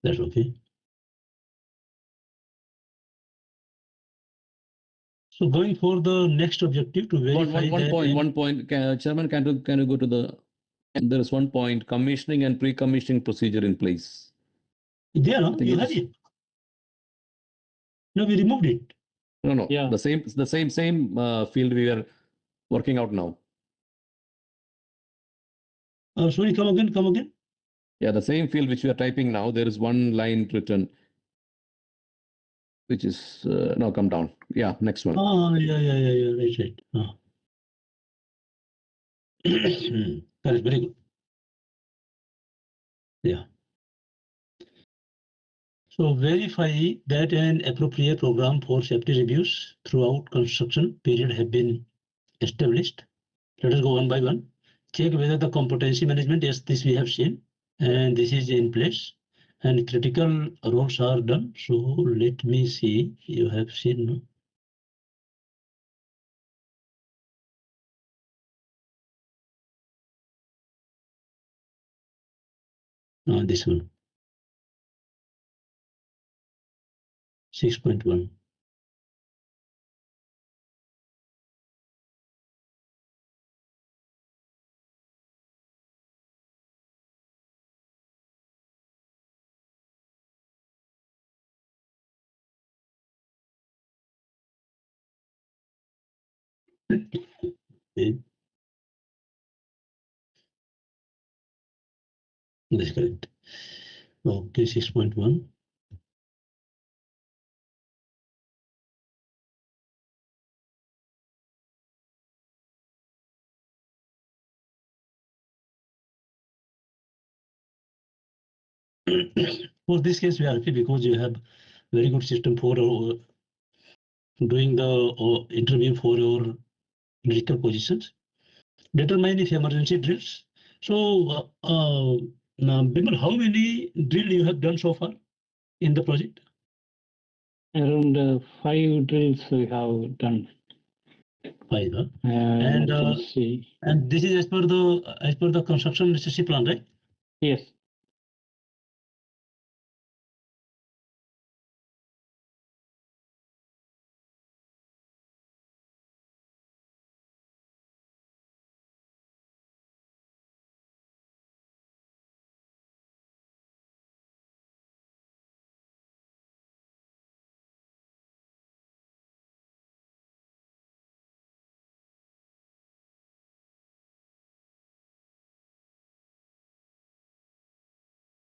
That's okay. So going for the next objective to verify one point, Chairman, can you go to the, there is one point, commissioning and pre-commissioning procedure in place. There, no? You have it. No, we removed it. No. Yeah. The same field we are working out now. Sorry, come again. Yeah, the same field which we are typing now, there is one line written, which is, no, come down. Yeah, next one. Yeah, right. That is very good. Yeah. So verify that an appropriate program for safety reviews throughout construction period have been established. Let us go one by one. Check whether the competency management, yes, this we have seen, and this is in place, and critical roles are done. So let me see. You have seen, no? This one. 6.1. Okay. That's correct. Okay, 6.1. For this case, we are happy because you have very good system for doing the interview for your critical positions. Determine if emergency drills. So, now, Bimal, how many drill you have done so far in the project? Around 5 drills we have done. 5, huh? And this is as per the construction necessity plan, right? Yes.